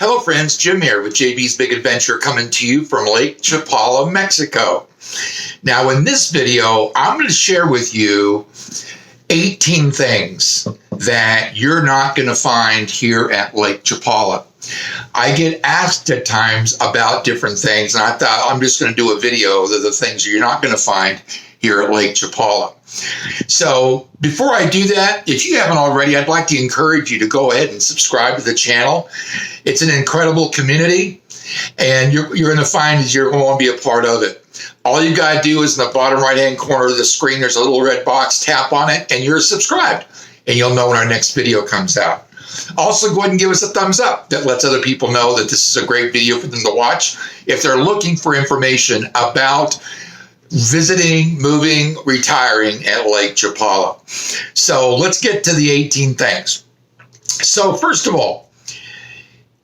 Hello friends, Jim here with JB's Big Adventure coming to you from Lake Chapala, Mexico. Now in this video, I'm going to share with you 18 things that you're not going to find here at Lake Chapala. I get asked at times about different things, and I thought I'm just going to do a video of the things you're not going to find here at Lake Chapala. So before I do that, if you haven't already, I'd like to encourage you to go ahead and subscribe to the channel. It's an incredible community, and you're going to find that you're going to want to be a part of it. All you got to do is in the bottom right-hand corner of the screen, there's a little red box, tap on it, and you're subscribed, and you'll know when our next video comes out. Also, go ahead and give us a thumbs up. That lets other people know that this is a great video for them to watch if they're looking for information about visiting, moving, retiring at Lake Chapala. So let's get to the 18 things. So first of all,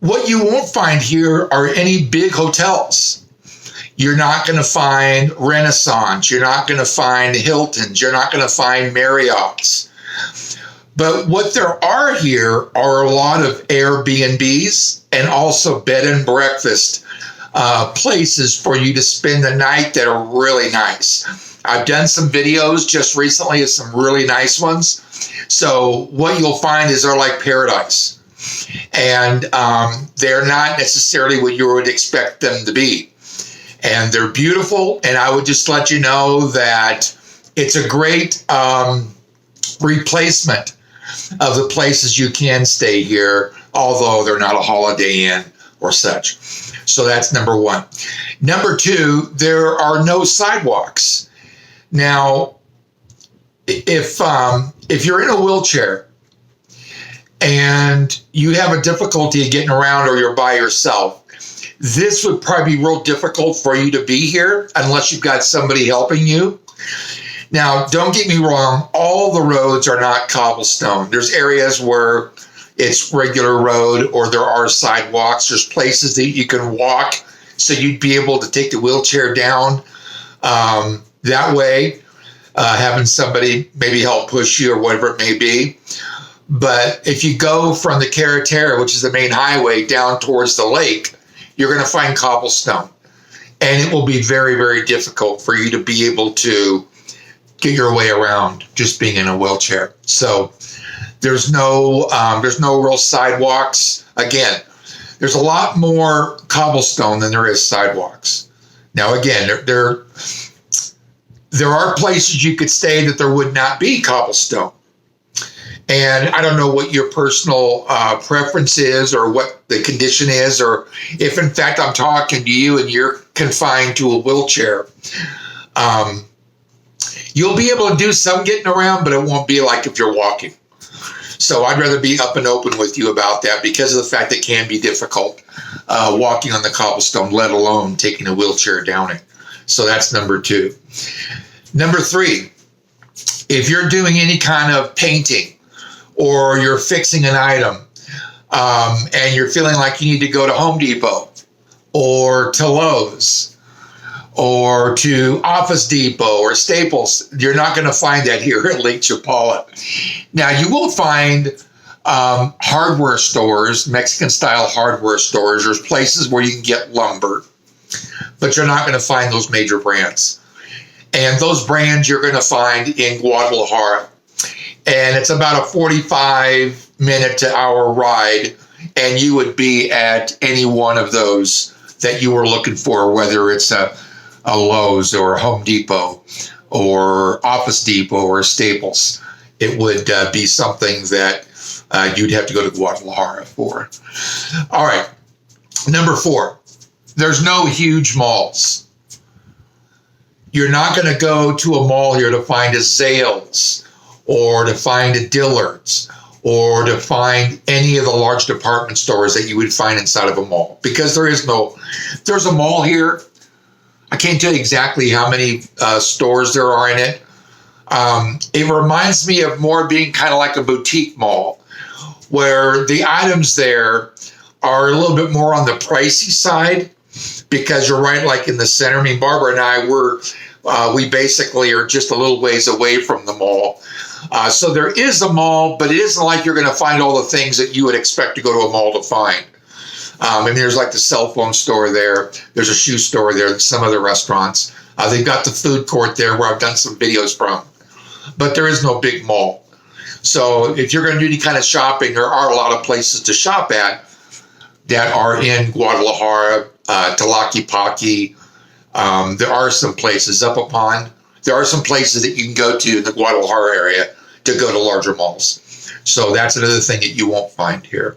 what you won't find here are any big hotels. You're not going to find Renaissance. You're not going to find Hiltons. You're not going to find Marriott's. But what there are here are a lot of Airbnbs and also bed and breakfast places for you to spend the night that are really nice. I've done some videos just recently of some really nice ones. So what you'll find is they're like paradise. And they're not necessarily what you would expect them to be. And they're beautiful. And I would just let you know that it's a great replacement of the places you can stay here, although they're not a Holiday Inn or such. So that's number one. Number two, there are no sidewalks. Now, if you're in a wheelchair and you have a difficulty getting around or you're by yourself, this would probably be real difficult for you to be here unless you've got somebody helping you. Now, don't get me wrong, all the roads are not cobblestone. There's areas where it's regular road or there are sidewalks. There's places that you can walk, so you'd be able to take the wheelchair down that way, having somebody maybe help push you or whatever it may be. But if you go from the Carretera, which is the main highway, down towards the lake, you're going to find cobblestone. And it will be very, very difficult for you to be able to get your way around just being in a wheelchair. So there's no real sidewalks. Again, there's a lot more cobblestone than there is sidewalks. Now, again, there are places you could stay that there would not be cobblestone. And I don't know what your personal preference is or what the condition is, or if, in fact, I'm talking to you and you're confined to a wheelchair. You'll be able to do some getting around, but it won't be like if you're walking. So I'd rather be up and open with you about that because of the fact that it can be difficult walking on the cobblestone, let alone taking a wheelchair down it. So that's number two. Number three, if you're doing any kind of painting or you're fixing an item and you're feeling like you need to go to Home Depot or to Lowe's or to Office Depot or Staples, you're not going to find that here at Lake Chapala. Now, you will find hardware stores, Mexican-style hardware stores. There's places where you can get lumber, but you're not going to find those major brands. And those brands you're going to find in Guadalajara. And it's about a 45-minute to hour ride, and you would be at any one of those that you were looking for, whether it's a Lowe's or a Home Depot or Office Depot or Staples. It would be something that you'd have to go to Guadalajara for. All right, number four, there's no huge malls. You're not going to go to a mall here to find a Zales or to find a Dillard's or to find any of the large department stores that you would find inside of a mall, because there's a mall here. I can't tell you exactly how many stores there are in it. It reminds me of more being kind of like a boutique mall, where the items there are a little bit more on the pricey side, because you're right like in the center. I mean, Barbara and I, we basically are just a little ways away from the mall. So there is a mall, but it isn't like you're going to find all the things that you would expect to go to a mall to find. And there's like the cell phone store there. There's a shoe store there. Some other restaurants. They've got the food court there where I've done some videos from. But there is no big mall. So if you're going to do any kind of shopping, there are a lot of places to shop at that are in Guadalajara, Tlaquepaque. There are some places up upon. There are some places that you can go to in the Guadalajara area to go to larger malls. So that's another thing that you won't find here.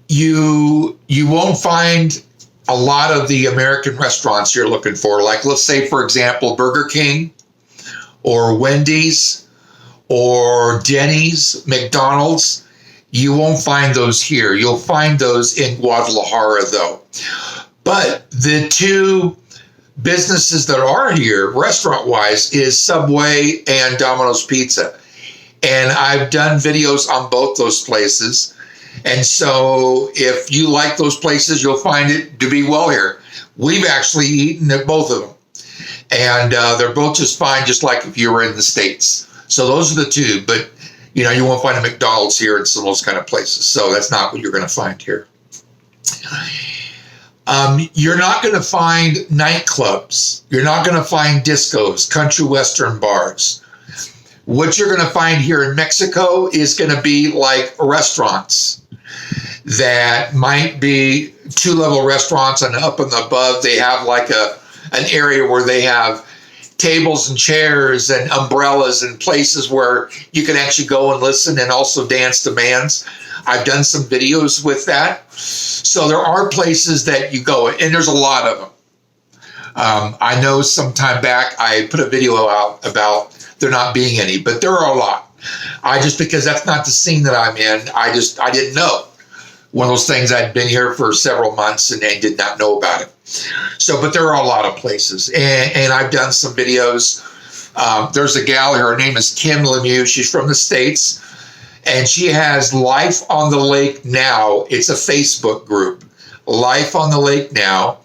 You won't find a lot of the American restaurants you're looking for. Like, let's say, for example, Burger King or Wendy's or Denny's, McDonald's. You won't find those here. You'll find those in Guadalajara, though. But the two businesses that are here, restaurant-wise, is Subway and Domino's Pizza. And I've done videos on both those places. And so if you like those places, you'll find it to be well here. We've actually eaten at both of them. And they're both just fine, just like if you were in the States. So those are the two. But, you know, you won't find a McDonald's here and some of those kind of places. So that's not what you're going to find here. You're not going to find nightclubs. You're not going to find discos, country western bars. What you're going to find here in Mexico is going to be like restaurants that might be two-level restaurants, and up and above they have like an area where they have tables and chairs and umbrellas and places where you can actually go and listen and also dance to bands. I've done some videos with that. So there are places that you go, and there's a lot of them. I know some time back I put a video out about there not being any, but there are a lot. Because that's not the scene that I'm in, I didn't know. One of those things, I'd been here for several months and did not know about it. So, but there are a lot of places, and I've done some videos. There's a gal here, her name is Kim Lemieux. She's from the States, and she has Life on the Lake Now. It's a Facebook group, Life on the Lake Now,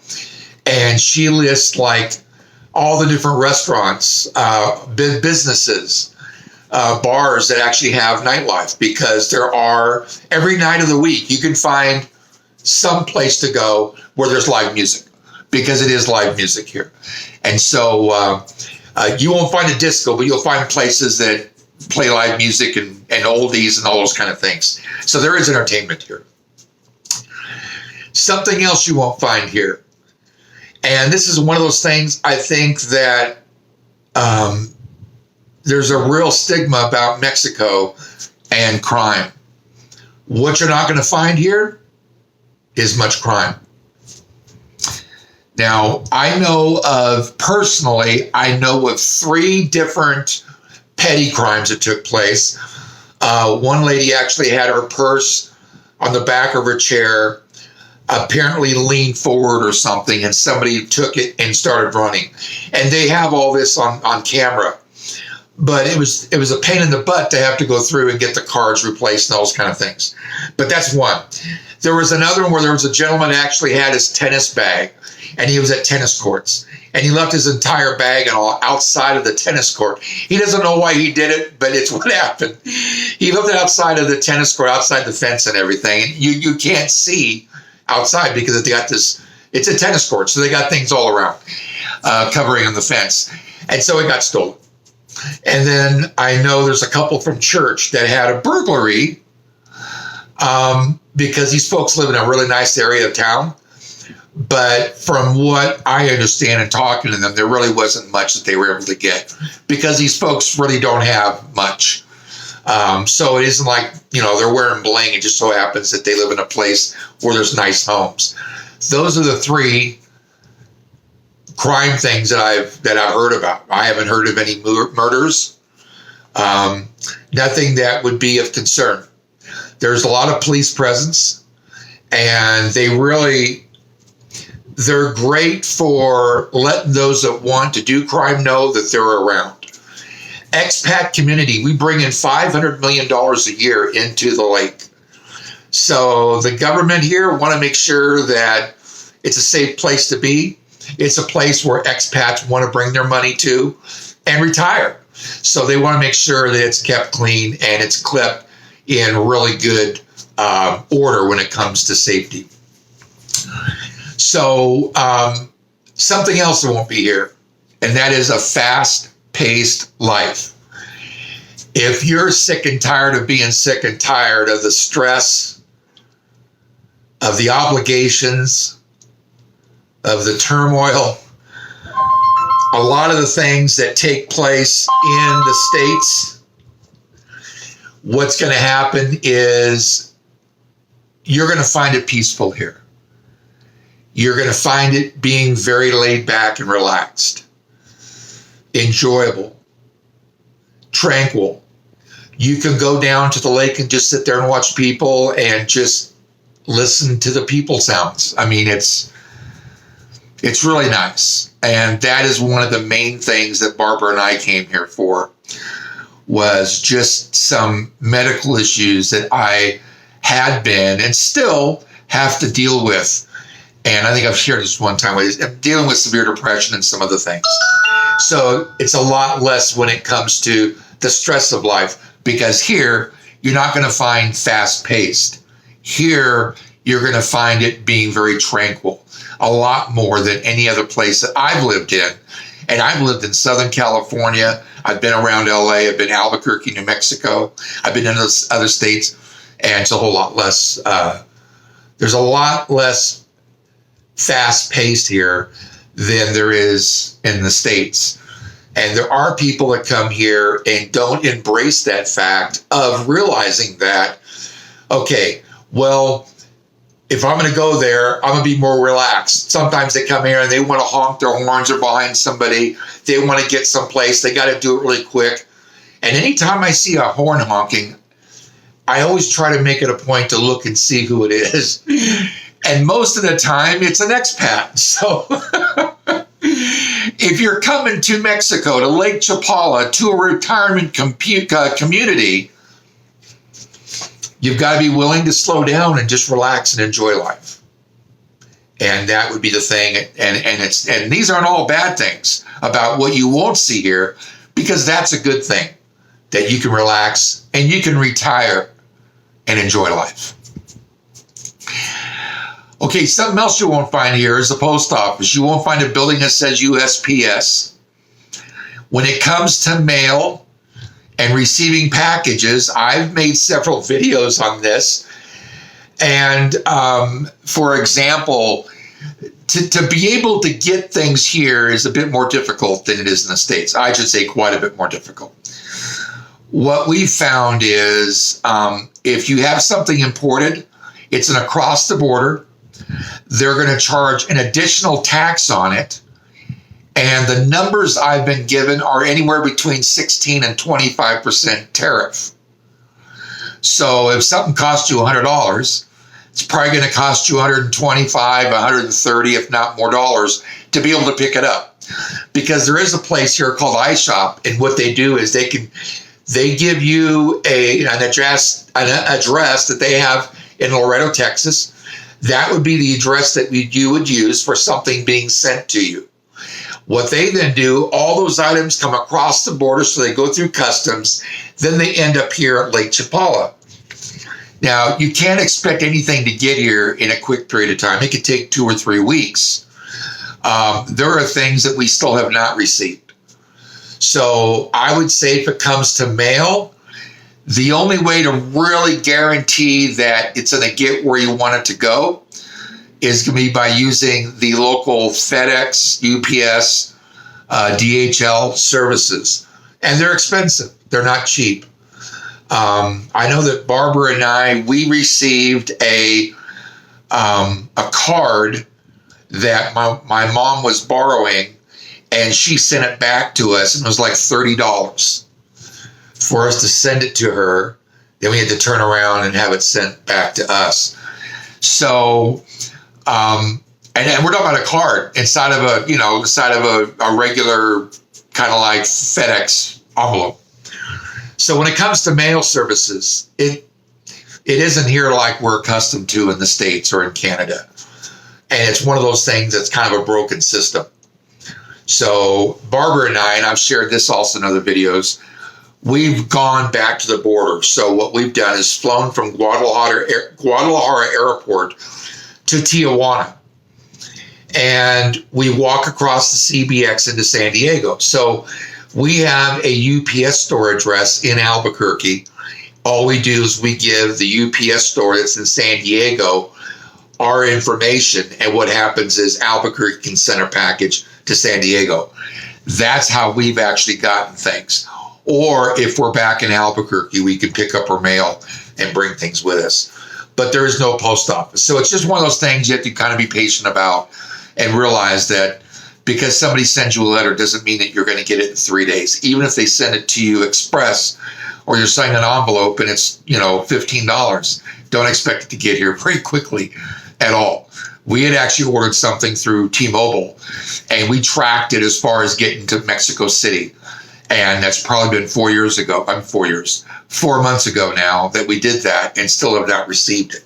and she lists like all the different restaurants, businesses, bars that actually have nightlife, because there are, every night of the week, you can find some place to go where there's live music, because it is live music here. And so you won't find a disco, but you'll find places that play live music and oldies and all those kind of things. So there is entertainment here. Something else you won't find here, and this is one of those things I think that there's a real stigma about Mexico and crime. What you're not going to find here is much crime. Now, I know of 3 different petty crimes that took place. One lady actually had her purse on the back of her chair, apparently leaned forward or something, and somebody took it and started running. And they have all this on camera. But it was a pain in the butt to have to go through and get the cards replaced and all those kind of things. But that's one. There was another one where there was a gentleman who actually had his tennis bag, and he was at tennis courts, and he left his entire bag and all outside of the tennis court. He doesn't know why he did it, but it's what happened. He left it outside of the tennis court, outside the fence and everything. And you can't see outside because they got this, it's a tennis court, so they got things all around covering on the fence. And so it got stolen. And then I know there's a couple from church that had a burglary because these folks live in a really nice area of town. But from what I understand and talking to them, there really wasn't much that they were able to get, because these folks really don't have much. So it isn't like, they're wearing bling. It just so happens that they live in a place where there's nice homes. Those are the 3 crime things that I've heard about. I haven't heard of any murders. Nothing that would be of concern. There's a lot of police presence, and they're great for letting those that want to do crime know that they're around. Expat community, we bring in $500 million a year into the lake. So the government here want to make sure that it's a safe place to be. It's a place where expats want to bring their money to and retire. So they want to make sure that it's kept clean and it's kept in really good order when it comes to safety. So something else that won't be here, and that is a fast-paced life. If you're sick and tired of being sick and tired of the stress, of the obligations, of the turmoil, a lot of the things that take place in the States, what's going to happen is you're going to find it peaceful here. You're going to find it being very laid back and relaxed, enjoyable, tranquil. You can go down to the lake and just sit there and watch people and just listen to the people sounds. I mean, it's really nice. And that is one of the main things that Barbara and I came here for, was just some medical issues that I had been and still have to deal with. And I think I've shared this one time. I'm dealing with severe depression and some other things. So it's a lot less when it comes to the stress of life, because here you're not going to find fast-paced. Here you're going to find it being very tranquil, a lot more than any other place that I've lived in. And I've lived in Southern California. I've been around LA. I've been in Albuquerque, New Mexico. I've been in those other states, and it's a whole lot less. There's a lot less fast-paced here than there is in the States. And there are people that come here and don't embrace that fact of realizing that, okay, well, if I'm going to go there, I'm going to be more relaxed. Sometimes they come here and they want to honk their horns or behind somebody. They want to get someplace. They got to do it really quick. And anytime I see a horn honking, I always try to make it a point to look and see who it is. And most of the time, it's an expat. So if you're coming to Mexico, to Lake Chapala, to a retirement community, you've got to be willing to slow down and just relax and enjoy life. And that would be the thing. And these aren't all bad things about what you won't see here, because that's a good thing, that you can relax and you can retire and enjoy life. Okay, something else you won't find here is the post office. You won't find a building that says USPS. When it comes to mail and receiving packages, I've made several videos on this. And for example, to be able to get things here is a bit more difficult than it is in the States. I should say quite a bit more difficult. What we've found is if you have something imported, it's an across the border. They're going to charge an additional tax on it. And the numbers I've been given are anywhere between 16 and 25% tariff. So if something costs you $100, it's probably going to cost you $125, $130, if not more dollars to be able to pick it up. Because there is a place here called iShop, and what they do is they give you an address that they have in Laredo, Texas. That would be the address that you would use for something being sent to you. What they then do, all those items come across the border, so they go through customs. Then they end up here at Lake Chapala. Now, you can't expect anything to get here in a quick period of time. It could take 2 or 3 weeks. There are things that we still have not received. So I would say if it comes to mail, the only way to really guarantee that it's going to get where you want it to go is going to be by using the local FedEx, UPS, DHL services. And they're expensive. They're not cheap. I know that Barbara and I, we received a card that my mom was borrowing, and she sent it back to us, and it was like $30 for us to send it to her. Then we had to turn around and have it sent back to us. So, and we're talking about a card inside of a regular kind of like FedEx envelope. So when it comes to mail services, it isn't here like we're accustomed to in the States or in Canada. And it's one of those things that's kind of a broken system. So Barbara and I, and I've shared this also in other videos, we've gone back to the border. So what we've done is flown from Guadalajara Airport to Tijuana. And we walk across the CBX into San Diego. So we have a UPS store address in Albuquerque. All we do is we give the UPS store that's in San Diego our information. And what happens is Albuquerque can send a package to San Diego. That's how we've actually gotten things. Or if we're back in Albuquerque, we can pick up our mail and bring things with us. But there is no post office. So it's just one of those things you have to kind of be patient about and realize that because somebody sends you a letter doesn't mean that you're going to get it in 3 days. Even if they send it to you express or you're signing an envelope and it's, $15, don't expect it to get here very quickly at all. We had actually ordered something through T-Mobile and we tracked it as far as getting to Mexico City. And that's probably been 4 years ago. 4 months ago now that we did that and still have not received it.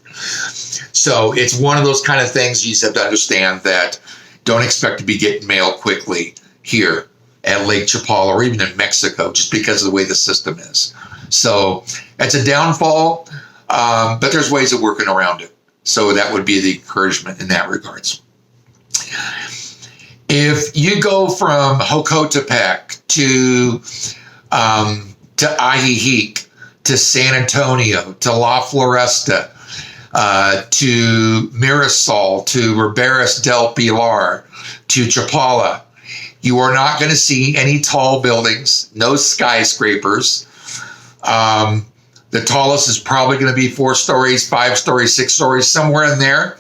So it's one of those kind of things you just have to understand that don't expect to be getting mail quickly here at Lake Chapala or even in Mexico just because of the way the system is. So it's a downfall, but there's ways of working around it. So that would be the encouragement in that regards. If you go from Jocotepec to Ajijic, to San Antonio, to La Floresta, to Mirasol, to Riberas del Pilar, to Chapala, you are not going to see any tall buildings, no skyscrapers. The tallest is probably going to be 4 stories, 5 stories, 6 stories, somewhere in there.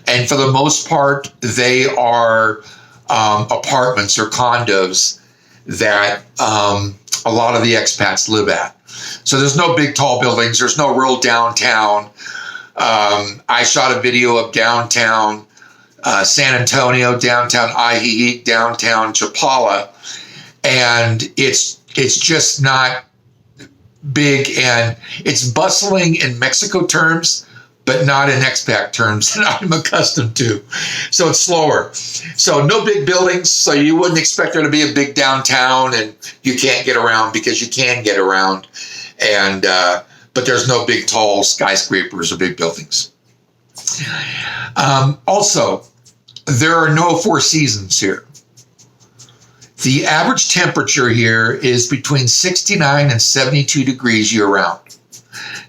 And for the most part, they are apartments or condos that a lot of the expats live at. So there's no big tall buildings. There's no real downtown. I shot a video of downtown San Antonio, downtown Ajijic, downtown Chapala, and it's just not big, and it's bustling in Mexico terms, but not in expat terms that I'm accustomed to. So it's slower. So no big buildings. So you wouldn't expect there to be a big downtown and you can't get around because you can get around. And, but there's no big tall skyscrapers or big buildings. Also, there are no 4 seasons here. The average temperature here is between 69 and 72 degrees year round.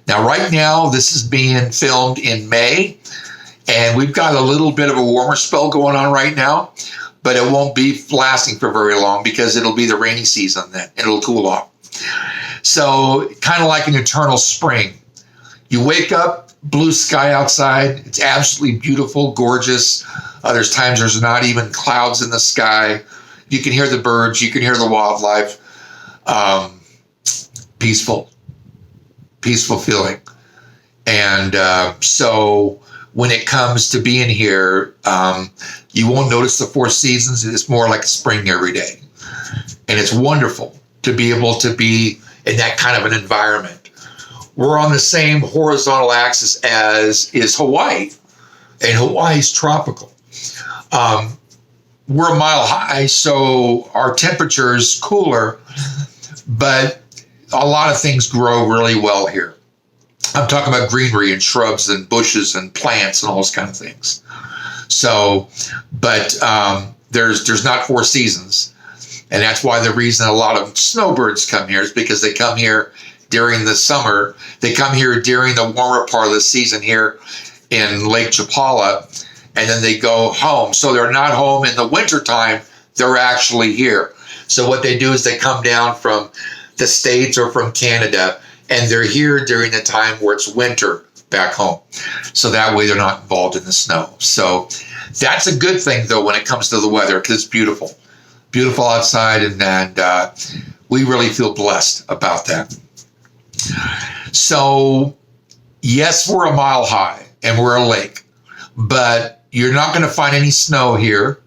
Now, right now, this is being filmed in May, and we've got a little bit of a warmer spell going on right now, but it won't be lasting for very long because it'll be the rainy season then, and it'll cool off. So, kind of like an eternal spring. You wake up, blue sky outside. It's absolutely beautiful, gorgeous. There's times there's not even clouds in the sky. You can hear the birds. You can hear the wildlife. Peaceful feeling. And so when it comes to being here, you won't notice the 4 seasons. It's more like spring every day. And it's wonderful to be able to be in that kind of an environment. We're on the same horizontal axis as is Hawaii, and Hawaii's tropical. We're a mile high, so our temperature is cooler, but a lot of things grow really well here. I'm talking about greenery and shrubs and bushes and plants and all those kind of things. So, but there's not 4 seasons. And that's why the reason a lot of snowbirds come here is because they come here during the summer. They come here during the warmer part of the season here in Lake Chapala, and then they go home. So they're not home in the wintertime. They're actually here. So what they do is they come down from the States or from Canada, and they're here during the time where it's winter back home. So that way they're not involved in the snow. So that's a good thing, though, when it comes to the weather, because it's beautiful. Beautiful outside, and we really feel blessed about that. So, yes, we're a mile high, and we're a lake, but you're not going to find any snow here.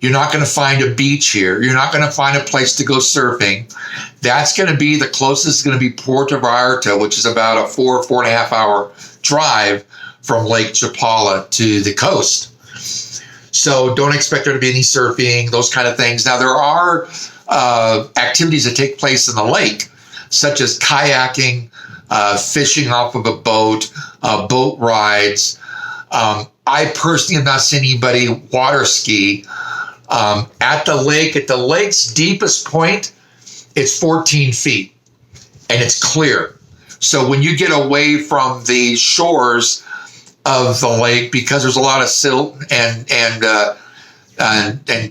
You're not going to find a beach here. You're not going to find a place to go surfing. That's going to be the closest, going to be Puerto Vallarta, which is about a 4.5 hour drive from Lake Chapala to the coast. So don't expect there to be any surfing, those kind of things. Now, there are activities that take place in the lake, such as kayaking, fishing off of a boat, boat rides. I personally have not seen anybody water ski at the lake. At the lake's deepest point, it's 14 feet, and it's clear. So when you get away from the shores of the lake, because there's a lot of silt and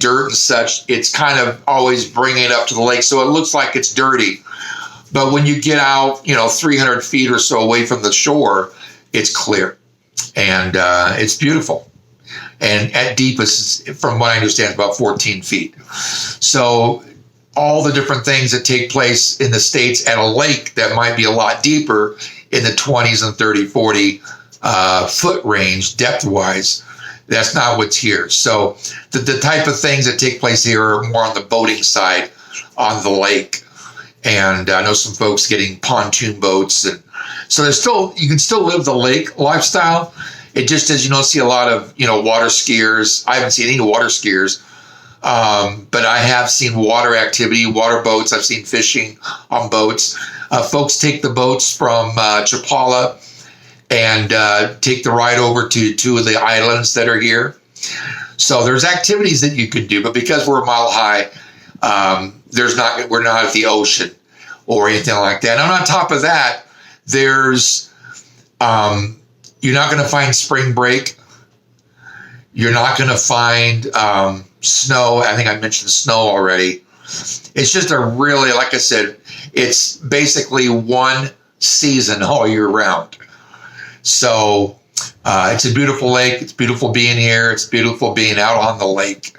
dirt and such, it's kind of always bringing it up to the lake, so it looks like it's dirty. But when you get out, 300 feet or so away from the shore, it's clear, and it's beautiful. And at deepest, from what I understand, about 14 feet. So all the different things that take place in the States at a lake that might be a lot deeper in the 20s and 30, 40 foot range, depth-wise, that's not what's here. So the type of things that take place here are more on the boating side on the lake. And I know some folks getting pontoon boats. And so you can still live the lake lifestyle. It just is, you don't see a lot of, water skiers. I haven't seen any water skiers. But I have seen water activity, water boats. I've seen fishing on boats. Folks take the boats from Chapala and take the ride over to two of the islands that are here. So there's activities that you could do, but because we're a mile high, we're not at the ocean or anything like that. And on top of that, there's you're not going to find spring break. You're not going to find snow. I think I mentioned snow already. It's just a really, like I said, it's basically one season all year round. So it's a beautiful lake. It's beautiful being here. It's beautiful being out on the lake.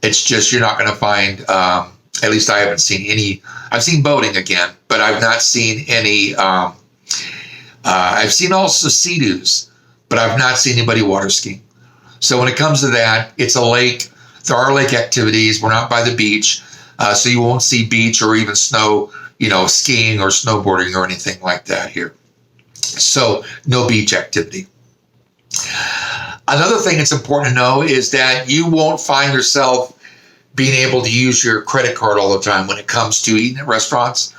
It's just, you're not going to find, at least I haven't seen any. I've seen boating again, but I've not seen any. I've seen also sea-doos, but I've not seen anybody water skiing. So when it comes to that, it's a lake. There are lake activities. We're not by the beach, so you won't see beach or even snow, skiing or snowboarding or anything like that here. So no beach activity. Another thing that's important to know is that you won't find yourself being able to use your credit card all the time when it comes to eating at restaurants.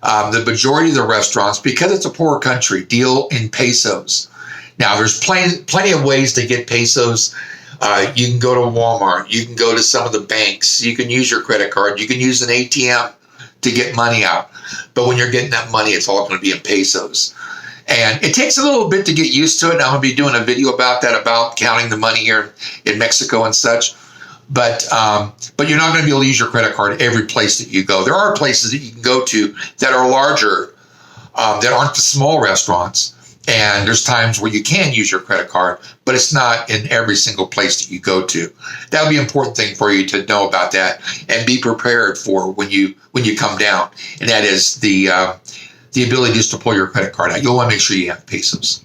The majority of the restaurants, because it's a poor country, deal in pesos. Now, there's plenty of ways to get pesos. You can go to Walmart. You can go to some of the banks. You can use your credit card. You can use an ATM to get money out. But when you're getting that money, it's all going to be in pesos. And it takes a little bit to get used to it. And I'm going to be doing a video about that, about counting the money here in Mexico and such. But you're not going to be able to use your credit card every place that you go. There are places that you can go to that are larger, that aren't the small restaurants. And there's times where you can use your credit card, but it's not in every single place that you go to. That would be an important thing for you to know about that and be prepared for when you come down. And that is the ability just to pull your credit card out. You'll want to make sure you have pesos.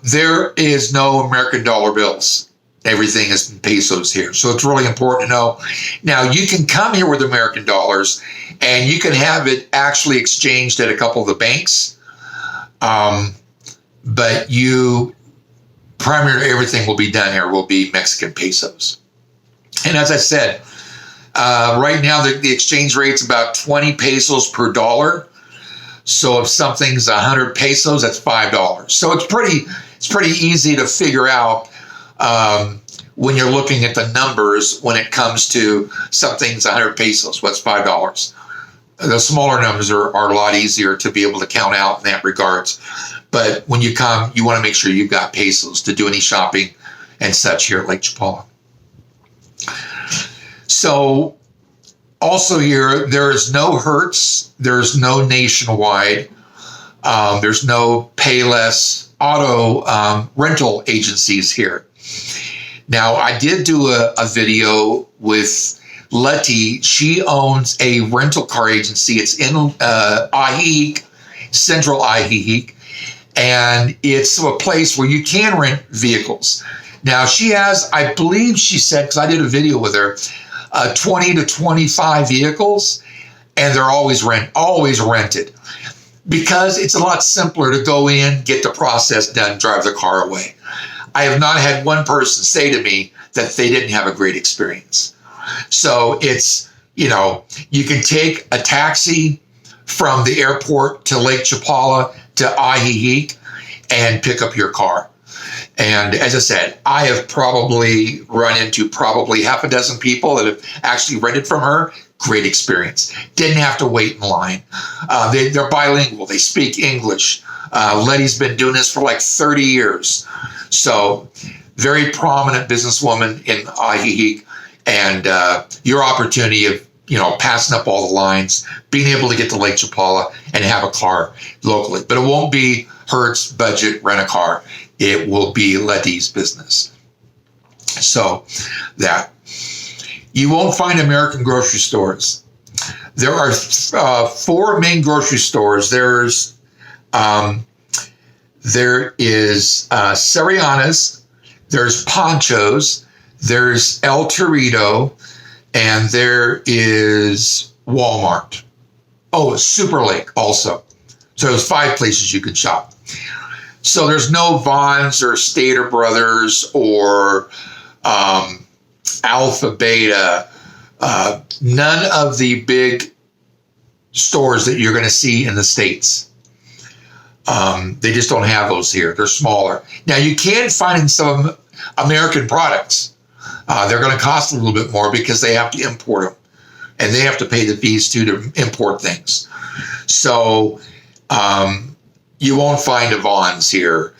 There is no American dollar bills. Everything is in pesos here. So it's really important to know. Now, you can come here with American dollars, and you can have it actually exchanged at a couple of the banks. But primarily everything will be done here will be Mexican pesos. And as I said, right now the exchange rate's about 20 pesos per dollar. So if something's 100 pesos, that's $5. So it's pretty easy to figure out when you're looking at the numbers when it comes to something's 100 pesos. What's $5? The smaller numbers are a lot easier to be able to count out in that regards. But when you come, you want to make sure you've got pesos to do any shopping and such here at Lake Chapala. So also here, there is no Hertz. There's no Nationwide. There's no Payless auto rental agencies here. Now, I did do a video with Letty. She owns a rental car agency. It's in Ajijic, central Ajijic, and it's a place where you can rent vehicles. Now, she has, I believe she said, because I did a video with her, 20 to 25 vehicles, and they're always rented, because it's a lot simpler to go in, get the process done, drive the car away. I have not had one person say to me that they didn't have a great experience. So it's, you can take a taxi from the airport to Lake Chapala to Ajijic and pick up your car. And as I said, I have probably run into probably half a dozen people that have actually rented from her. Great experience. Didn't have to wait in line. They're bilingual. They speak English. Letty's been doing this for like 30 years. So very prominent businesswoman in Ajijic. And your opportunity of, passing up all the lines, being able to get to Lake Chapala and have a car locally. But it won't be Hertz budget rent-a-car. It will be Letty's business. So that. You won't find American grocery stores. There are 4 main grocery stores. There is Sariana's, there's Poncho's, there's El Torito, and there is Walmart. Oh, Super Lake also. So there's 5 places you can shop. So there's no Vons or Stater Brothers or Alpha Beta, none of the big stores that you're going to see in the States. They just don't have those here. They're smaller. Now, you can find some American products. They're going to cost a little bit more because they have to import them. And they have to pay the fees, too, to import things. So you won't find a Vons here.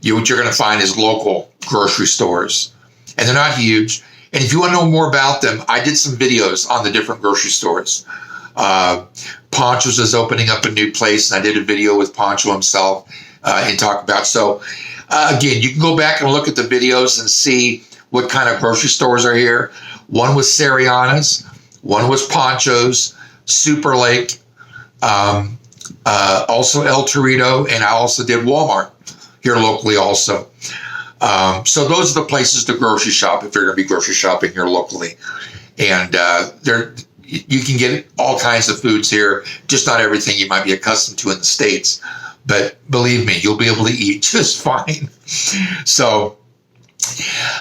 What you're going to find is local grocery stores. And they're not huge. And if you want to know more about them, I did some videos on the different grocery stores. Poncho's is opening up a new place, and I did a video with Poncho himself and talk about. So, again, you can go back and look at the videos and see what kind of grocery stores are here. One was Sariana's, one was Poncho's, Super Lake, also El Torito, and I also did Walmart here locally also. So those are the places to grocery shop if you're going to be grocery shopping here locally. And you can get all kinds of foods here, just not everything you might be accustomed to in the States. But believe me, you'll be able to eat just fine. So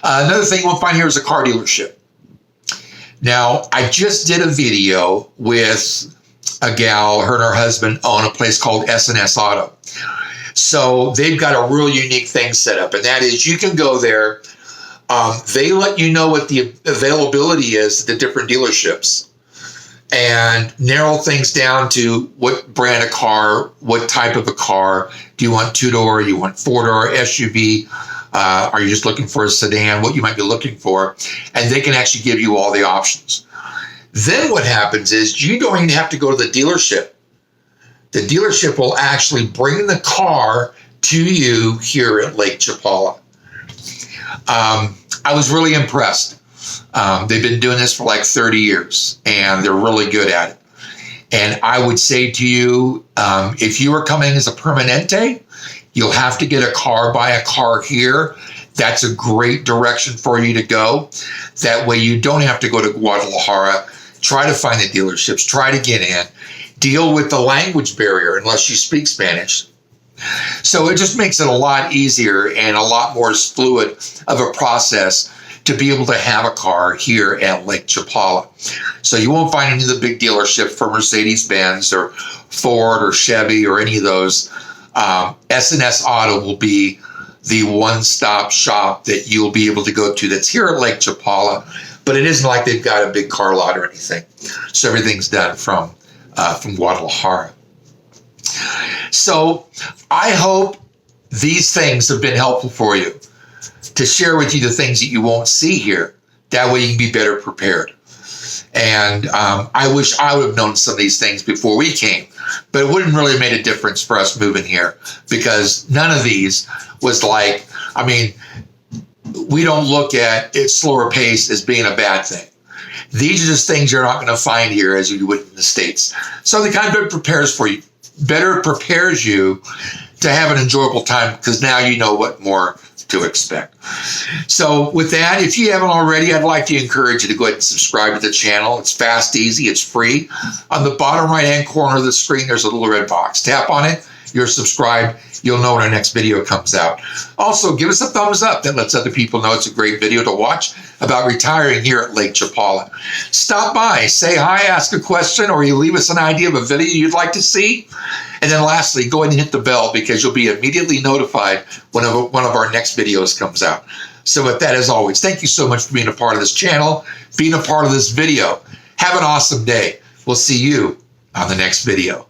another thing we'll find here is a car dealership. Now, I just did a video with a gal, her and her husband own a place called S&S Auto. So they've got a real unique thing set up, and that is you can go there. They let you know what the availability is at the different dealerships and narrow things down to what brand of car, what type of a car. Do you want 2-door? You want 4-door, SUV? Are you just looking for a sedan? What you might be looking for. And they can actually give you all the options. Then what happens is you don't even have to go to the dealership. The dealership will actually bring the car to you here at Lake Chapala. I was really impressed. They've been doing this for like 30 years, and they're really good at it. And I would say to you, if you are coming as a Permanente, you'll have to get a car, buy a car here. That's a great direction for you to go. That way you don't have to go to Guadalajara. Try to find the dealerships. Try to get in. Deal with the language barrier unless you speak Spanish. So it just makes it a lot easier and a lot more fluid of a process to be able to have a car here at Lake Chapala. So you won't find any of the big dealerships for Mercedes-Benz or Ford or Chevy or any of those. S&S Auto will be the one-stop shop that you'll be able to go to that's here at Lake Chapala, but it isn't like they've got a big car lot or anything. So everything's done from Guadalajara. So I hope these things have been helpful for you to share with you the things that you won't see here. That way you can be better prepared. And I wish I would have known some of these things before we came, but it wouldn't really have made a difference for us moving here because none of these was like, we don't look at its slower pace as being a bad thing. These are just things you're not going to find here as you would in the States. So they kind of better prepares you to have an enjoyable time because now you know what more to expect. So with that, if you haven't already, I'd like to encourage you to go ahead and subscribe to the channel. It's fast, easy, it's free. On the bottom right-hand corner of the screen, there's a little red box. Tap on it, you're subscribed, you'll know when our next video comes out. Also, give us a thumbs up. That lets other people know it's a great video to watch about retiring here at Lake Chapala. Stop by, say hi, ask a question, or you leave us an idea of a video you'd like to see. And then lastly, go ahead and hit the bell because you'll be immediately notified when one of our next videos comes out. So with that, as always, thank you so much for being a part of this channel, being a part of this video. Have an awesome day. We'll see you on the next video.